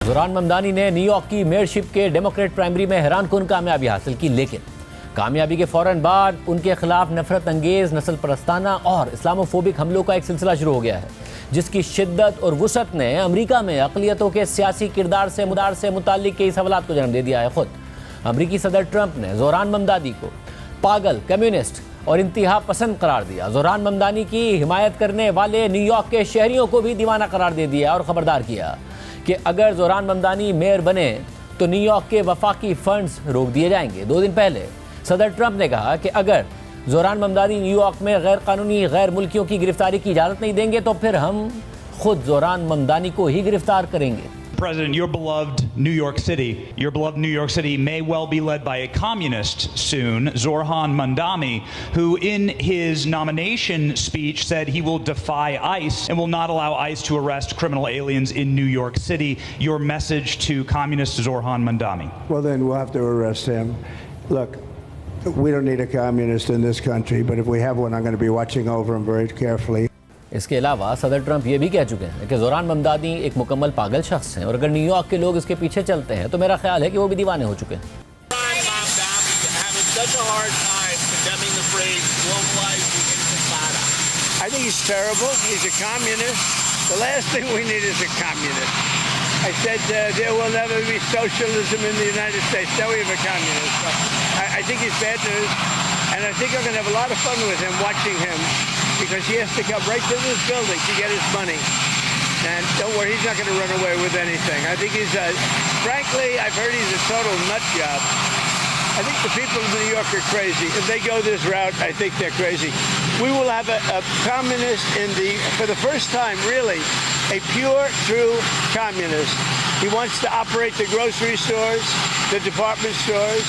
जोरान ममदानी ने न्यूयॉर्क की मेयरशिप के डेमोक्रेट प्राइमरी में हैरानकुन कामयाबी हासिल की, लेकिन कामयाबी के फौरन बाद उनके खिलाफ नफरत अंगेज, नस्ल परस्ताना और इस्लामोफोबिक हमलों का एक सिलसिला शुरू हो गया है, जिसकी शिद्दत और वुसअत ने अमेरिका में अक़लियतों के सियासी किरदार से मुताल्लिक कई सवालात को जन्म दे दिया है। खुद अमेरिकी सदर ट्रंप ने जोरान ममदानी को पागल, कम्युनिस्ट और इंतहा पसंद करार दिया। जोरान ममदानी की हिमायत करने वाले न्यूयॉर्क के शहरियों को भी दीवाना करार दे दिया और ख़बरदार किया कि अगर जोरान ममदानी मेयर बने तो न्यूयॉर्क के वफाकी फंड्स रोक दिए जाएंगे। 2 दिन पहले सदर ट्रंप ने कहा कि अगर जोरान ममदानी न्यूयॉर्क में गैर कानूनी गैर मुल्कियों की गिरफ्तारी की इजाज़त नहीं देंगे तो फिर हम खुद जोरान ममदानी को ही गिरफ्तार करेंगे। President, your beloved New York City may well be led by a communist soon, Zoran Mamdani, who in his nomination speech said he will defy ICE and will not allow ICE to arrest criminal aliens in New York City. Your message to communist Zoran Mamdani? Well, then we'll have to arrest him. Look, we don't need a communist in this country, but if we have one, I'm going to be watching over him very carefully. इसके अलावा सदर Trump ये भी कह चुके हैं कि जोरान ममदानी एक मुकम्मल पागल शख्स हैं और अगर न्यूयॉर्क के लोग इसके पीछे चलते हैं तो मेरा ख्याल है कि वो भी दीवाने हो चुके हैं। I think he's terrible. He's a communist. The last thing we need is a communist. I said there will never be socialism in the United States. Now we have a communist. I think he's bad news, and I think we're going to have a lot of fun with him, watching him, because he has to come right to this building to get his money. And don't worry, he's not going to run away with anything. I think he's, frankly, I've heard he's a total nut job. I think the people of New York are crazy. If they go this route, I think they're crazy. We will have a communist for the first time, really, a pure, true communist. He wants to operate the grocery stores, the department stores.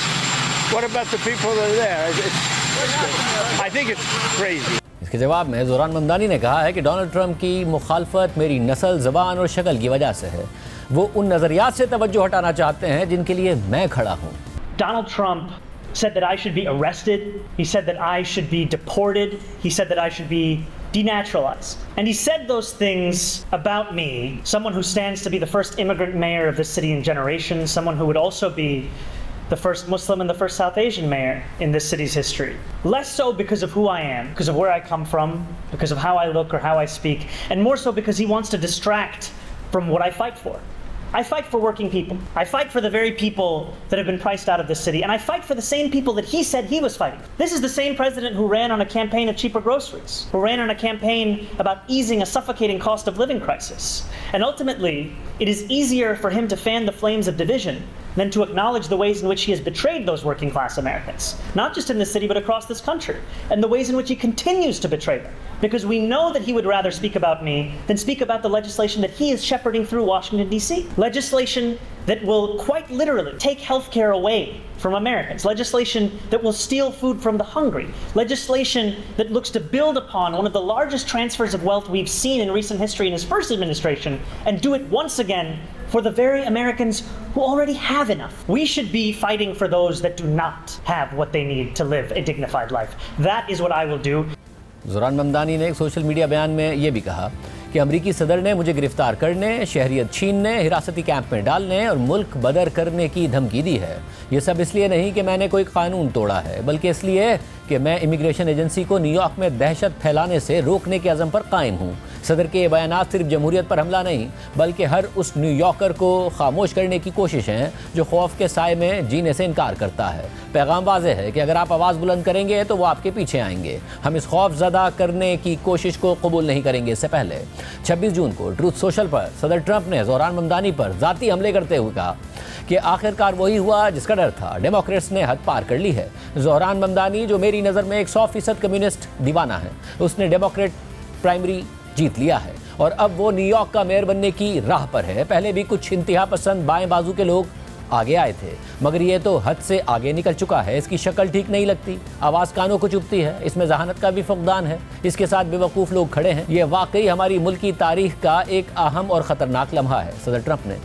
What about the people that are there? I think it's crazy. इसके जवाब में जोरान ममदानी ने कहा है कि Donald Trump की मुखालफत मेरी नस्ल, ज़बान और शक्ल की वजह से है। वो उन नज़रियात से तवज्जो हटाना चाहते हैं जिनके लिए मैं खड़ा हूँ। Donald Trump said that I should be arrested. He said that I should be deported. He said that I should be denaturalized. And he said those things about me, someone who stands to be the first immigrant mayor of this city in generations, someone who would also be the first Muslim and the first South Asian mayor in this city's history. Less so because of who I am, because of where I come from, because of how I look or how I speak, and more so because he wants to distract from what I fight for. I fight for working people. I fight for the very people that have been priced out of this city, and I fight for the same people that he said he was fighting. This is the same president who ran on a campaign of cheaper groceries, who ran on a campaign about easing a suffocating cost of living crisis. And ultimately, it is easier for him to fan the flames of division than to acknowledge the ways in which he has betrayed those working class Americans, not just in this city but across this country, and the ways in which he continues to betray them. Because we know that he would rather speak about me than speak about the legislation that he is shepherding through Washington, D.C. Legislation that will quite literally take health care away from Americans. Legislation that will steal food from the hungry. Legislation that looks to build upon one of the largest transfers of wealth we've seen in recent history in his first administration and do it once again for the very Americans who already have enough. We should be fighting for those that do not have what they need to live a dignified life. That is what I will do. जोरान ममदानी ने एक social media बयान में ये भी कहा कि अमरीकी सदर ने मुझे गिरफ्तार करने, शहरियत छीनने, हिरासती कैंप में डालने और मुल्क बदर करने की धमकी दी है। ये सब इसलिए नहीं कि मैंने कोई कानून तोड़ा है, बल्कि इसलिए कि मैं इमिग्रेशन एजेंसी को न्यूयॉर्क में दहशत फैलाने से रोकने के अज़म पर कायम हूँ। सदर के बयानात सिर्फ जमहूरियत पर हमला नहीं, बल्कि हर उस न्यूयॉर्कर को खामोश करने की कोशिश है जो खौफ के साए में जीने से इनकार करता है। पैगाम वाज़ेह है कि अगर आप आवाज़ बुलंद करेंगे तो वो आपके पीछे आएंगे। हम इस खौफ ज़दा करने की कोशिश को कबूल नहीं करेंगे। इससे पहले 26 जून को ट्रूथ सोशल पर सदर ट्रंप ने जोरान ममदानी पर ज़ाती हमले करते हुए कहा कि आखिरकार वही हुआ जिसका डर था। डेमोक्रेट्स ने हद पार कर ली है। जोरान ममदानी, जो मेरी नज़र में एक 100% कम्युनिस्ट दीवाना है, उसने डेमोक्रेट प्राइमरी जीत लिया है और अब वो न्यूयॉर्क का मेयर बनने की राह पर है। पहले भी कुछ इंतहा पसंद बाएं बाजू के लोग आगे आए थे, मगर ये तो हद से आगे निकल चुका है। इसकी शक्ल ठीक नहीं लगती, आवाज़ कानों को चुभती है, इसमें जहानत का भी फुकदान है, इसके साथ बेवकूफ़ लोग खड़े हैं। ये वाकई हमारी मुल्क की तारीख का एक अहम और ख़तरनाक लम्हा है। सदर ट्रंप ने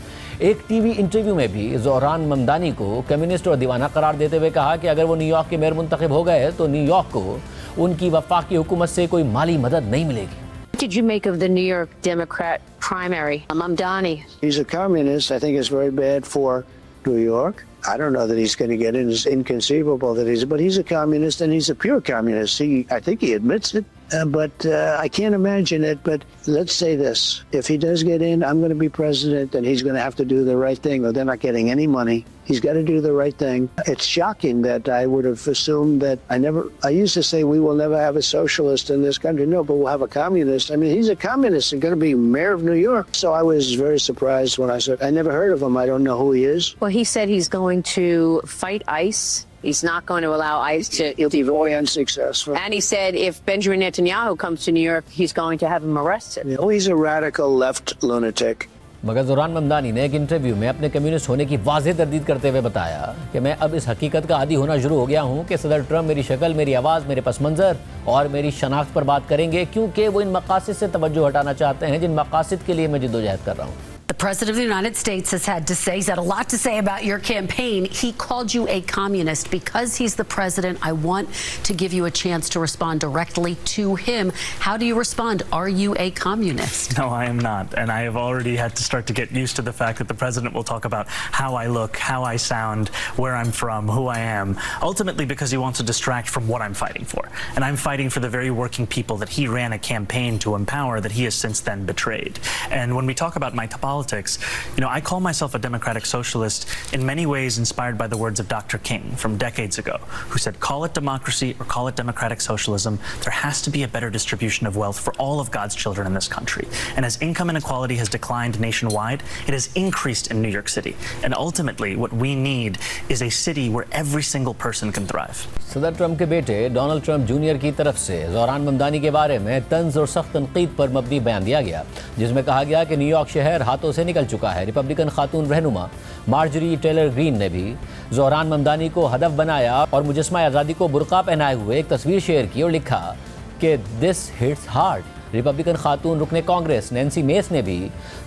एक टीवी इंटरव्यू में भी जोरान ममदानी को कम्युनिस्ट और दीवाना करार देते हुए कहा कि अगर वो न्यूयॉर्क के मेयर मुंतखब हो गए तो न्यूयॉर्क को उनकी वफाकी हुकूमत से कोई माली मदद नहीं मिलेगी। What did you make of the New York Democrat primary? Mamdani. He's a communist. I think it's very bad for New York. I don't know that he's going to get in. It's inconceivable that but he's a communist, and he's a pure communist. I think he admits it, but I can't imagine it. But let's say this. If he does get in, I'm going to be president, and he's going to have to do the right thing, or they're not getting any money. He's got to do the right thing. It's shocking that I would have assumed that I used to say we will never have a socialist in this country. No, but we'll have a communist. I mean, he's a communist and going to be mayor of New York. So I was very surprised when I said, I never heard of him. I don't know who he is. Well, he said he's going to fight ICE. He's not going to allow ICE to... He'll be very unsuccessful. And he said if Benjamin Netanyahu comes to New York, he's going to have him arrested. Oh, he's a radical left lunatic. मगर Zoran Mamdani ने एक interview में अपने communist होने की वाज़ेह तरदीद करते हुए बताया कि मैं अब इस हकीकत का आदी होना शुरू हो गया हूं कि सदर ट्रंप मेरी शक्ल, मेरी आवाज़, मेरे पस मंज़र और मेरी शनाख्त पर बात करेंगे, क्योंकि वो इन मकासद से तवज्जो हटाना चाहते हैं जिन मकासद के लिए मैं जिद्दोजहद कर रहा हूं। The President of the United States has had a lot to say about your campaign. He called you a communist. Because he's the president, I want to give you a chance to respond directly to him. How do you respond? Are you a communist? No, I am not. And I have already had to start to get used to the fact that the president will talk about how I look, how I sound, where I'm from, who I am, ultimately because he wants to distract from what I'm fighting for. And I'm fighting for the very working people that he ran a campaign to empower that he has since then betrayed. And when we talk about my politics, I call myself a democratic socialist in many ways inspired by the words of Dr. King from decades ago, who said, call it democracy or call it democratic socialism, there has to be a better distribution of wealth for all of God's children in this country. And as income inequality has declined nationwide, it has increased in New York City. And ultimately, what we need is a city where every single person can thrive. सदर Trump के बेटे Donald Trump junior की तरफ से Zoran Mamdani के बारे में तंज और सख्त तनकीद पर मबनी बयान दिया गया, जिसमें कहा गया कि न्यूयॉर्क शहर हाथों से निकल चुका है। रिपब्लिकन खातून रहनुमा मार्जरी टेलर ग्रीन ने भी ज़ोरान ममदानी को हदफ बनाया और मुजस्मा आज़ादी को बुर्का पहनाए हुए एक तस्वीर शेयर की और लिखा कि दिस हिट्स हार्ड। रिपब्लिकन खातून रुकने कांग्रेस नैन्सी मेस ने भी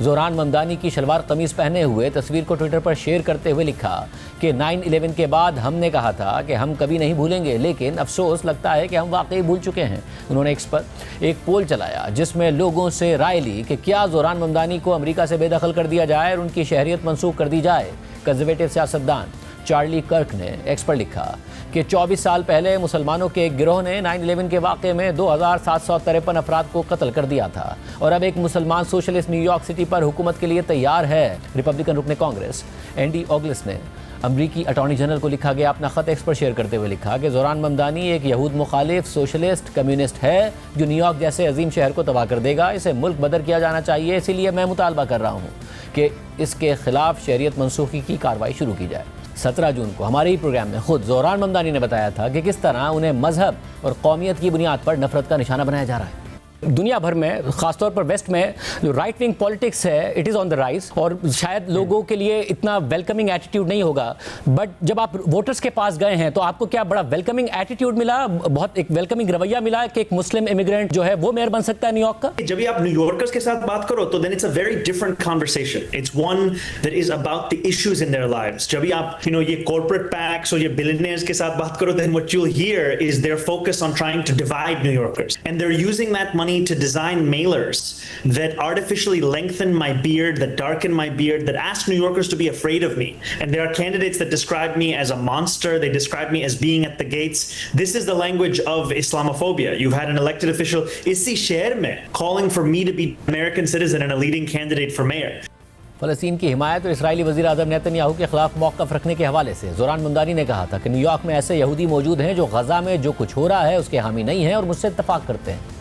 ज़ोरान ममदानी की शलवार कमीज़ पहने हुए तस्वीर को ट्विटर पर शेयर करते हुए लिखा कि 9/11 के बाद हमने कहा था कि हम कभी नहीं भूलेंगे, लेकिन अफसोस लगता है कि हम वाकई भूल चुके हैं। उन्होंने एक्स पर एक पोल चलाया जिसमें लोगों से राय ली कि क्या ज़ोरान ममदानी को अमेरिका से बेदखल कर दिया जाए और उनकी शहरियत मनसूख कर दी जाए। कंजर्वेटिव सियासतदान चार्ली कर्क ने एक्स पर लिखा कि 24 साल पहले मुसलमानों के एक गिरोह ने 9/11 के वाक़े में 2753 अफराद को कत्ल कर दिया था और अब एक मुसलमान सोशलिस्ट न्यूयॉर्क सिटी पर हुकूमत के लिए तैयार है। रिपब्लिकन रुकने कांग्रेस एंडी ऑगलिस ने अमरीकी अटॉर्नी जनरल को लिखा गया अपना ख़त एक्स पर शेयर करते हुए लिखा कि ज़ोरान ममदानी एक यहूद मुखालिफ सोशलिस्ट कम्युनिस्ट है जो न्यूयॉर्क जैसे अजीम शहर को तबाह कर देगा। इसे मुल्क बदर किया जाना चाहिए, इसीलिए मैं मुतालबा कर रहा हूँ कि इसके खिलाफ शहरियत मनसूखी की कार्रवाई शुरू की जाए। 17 जून को हमारे ही प्रोग्राम में खुद ज़ोरान ममदानी ने बताया था कि किस तरह उन्हें मजहब और कौमियत की बुनियाद पर नफरत का निशाना बनाया जा रहा है। दुनिया भर में खासतौर पर वेस्ट में जो राइट विंग पॉलिटिक्स है it is on the rise और शायद लोगों के लिए इतना वेलकमिंग एटीट्यूड नहीं होगा, बट जब आप वोटर्स के पास गए हैं तो आपको क्या बड़ा वेलकमिंग एटीट्यूड मिला, बहुत एक वेलकमिंग रवैया मिला कि एक मुस्लिम इमिग्रेंट जो है वो मेयर बन सकता है न्यूयॉर्क का? जब भी आप न्यूयॉर्कर्स के साथ बात करो तो then it's a very different conversation. It's one that is about the issues in their lives. जब भी आप ये corporate PACs और ये billionaires के साथ बात करो then what you'll hear is their focus on trying to divide New Yorkers, and they're using that money to design mailers that artificially lengthen my beard, that darken my beard, that ask New Yorkers to be afraid of me. And there are candidates that describe me as a monster. They describe me as being at the gates. This is the language of Islamophobia. You've had an elected official इसी शहर में calling for me to be American citizen and a leading candidate for mayor. फ़लस्तीन की हिमायत और Israeli वज़ीर आज़म Netanyahu के खिलाफ मौक़िफ़ रखने के हवाले से ज़ोरान ममदानी ने कहा था कि न्यूयॉर्क में ऐसे यहूदी मौजूद हैं जो गज़ा में जो कुछ हो रहा है उसके हामी नहीं हैं और मुझसे इत्तफ़ाक़ करते हैं।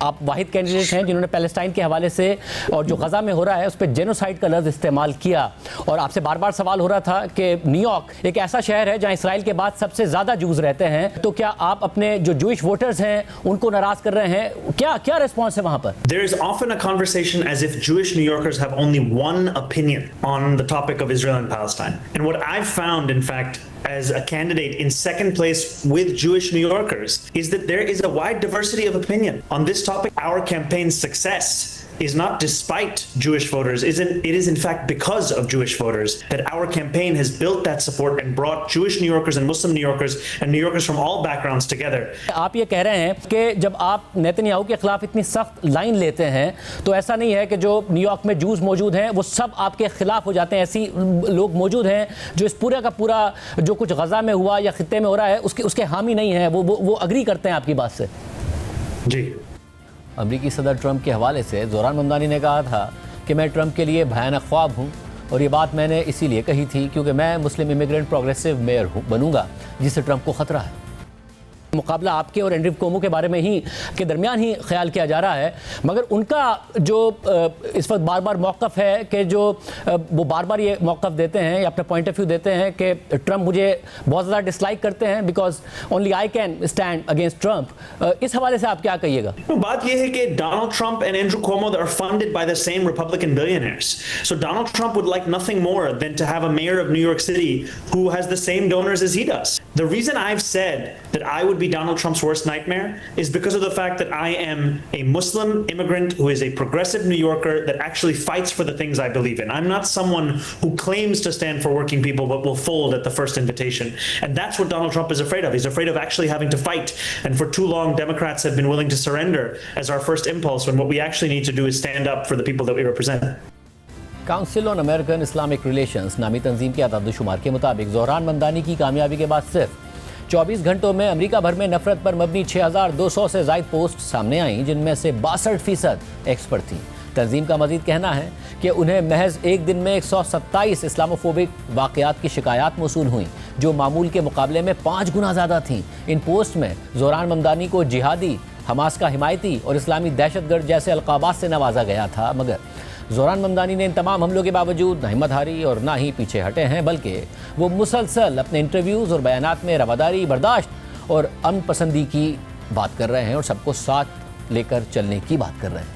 आप वाहिद कैंडिडेट हैं जिन्होंने पैलेस्टाइन के हवाले से और जो गज़ा में हो रहा है उस पर जेनोसाइड का लफ्ज़ इस्तेमाल किया, और आपसे बार बार सवाल हो रहा था कि न्यूयॉर्क एक ऐसा शहर है जहां इसराइल के बाद सबसे ज़्यादा जूस रहते हैं, तो क्या आप अपने जो जूइश वोटर्स हैं उनको नाराज़ कर रहे हैं? क्या रिस्पॉन्स है वहां पर? There is often a conversation as if Jewish New Yorkers have only one opinion on the topic of Israel and Palestine. And what I've found, in fact, as a candidate in second place with Jewish New Yorkers is that there is a wide diversity of opinion on this topic. Our campaign's success is not despite Jewish voters. It is in fact because of Jewish voters that our campaign has built that support and brought Jewish New Yorkers and Muslim New Yorkers and New Yorkers from all backgrounds together. आप ये कह रहे हैं कि जब आप Netanyahu के खिलाफ इतनी सख्त लाइन लेते हैं तो ऐसा नहीं है कि जो न्यूयॉर्क में जूस मौजूद हैं वो सब आपके खिलाफ हो जाते हैं। ऐसी लोग मौजूद हैं जो इस पूरे का पूरा जो कुछ गजा में हुआ या खित्ते में हो रहा है उसके हामी नहीं है, वो अग्री करते हैं आपकी बात से। जी। अमेरिकी सदर ट्रंप के हवाले से जोरान ममदानी ने कहा था कि मैं ट्रंप के लिए भयानक ख्वाब हूँ और ये बात मैंने इसीलिए कही थी क्योंकि मैं मुस्लिम इमिग्रेंट प्रोग्रेसिव मेयर बनूंगा जिससे ट्रंप को खतरा है। मुकाबला आपके और एंड्रू कोमो के बारे में ही के दरमियान ही ख्याल किया जा रहा है, मगर उनका जो इस वक्त बार बार मौक़िफ़ है कि जो वो बार बार ये मौक़िफ़ देते हैं या अपना पॉइंट ऑफ व्यू देते हैं कि ट्रंप मुझे बहुत ज़्यादा डिसलाइक करते हैं because only I can stand against Trump. इस हवाले से आप क्या कहिएगा? बात यह है कि Donald Trump and Andrew Cuomo are funded by the same Republican billionaires, so Donald Trump would like nothing more than to have a mayor of New York City who has the same donors as he does. The reason I have said that I would be Donald Trump's worst nightmare is because of the fact that I am a Muslim immigrant who is a progressive New Yorker that actually fights for the things I believe in. I'm not someone who claims to stand for working people but will fold at the first invitation. And that's what Donald Trump is afraid of. He's afraid of actually having to fight. And for too long, Democrats have been willing to surrender as our first impulse when what we actually need to do is stand up for the people that we represent. Council on American Islamic relations नामी तंजीम के अदद-ओ-शुमार के मुताबिक जोरान ममदानी की कामयाबी के बाद सिर्फ 24 घंटों में अमेरिका भर में नफरत पर मबनी 6200 से ज़ायद पोस्ट सामने आईं, जिनमें से 62% एक्सपर्ट थीं। तंजीम का मजीद कहना है कि उन्हें महज एक दिन में 127 इस्लामोफोबिक वाक़यात की शिकायत मौसूल हुई, जो मामूल के मुकाबले में 5 गुना ज़्यादा थीं। इन पोस्ट में जोरान ममदानी को जिहादी, हमास का हिमायती और इस्लामी दहशतगर्द जैसे अलक़ाबात से नवाजा गया था, मगर जोरान ममदानी ने इन तमाम हमलों के बावजूद ना हिम्मत हारी और ना ही पीछे हटे हैं, बल्कि वो मुसलसल अपने इंटरव्यूज़ और बयानात में रवादारी, बर्दाश्त और अमन पसंदी की बात कर रहे हैं और सबको साथ लेकर चलने की बात कर रहे हैं।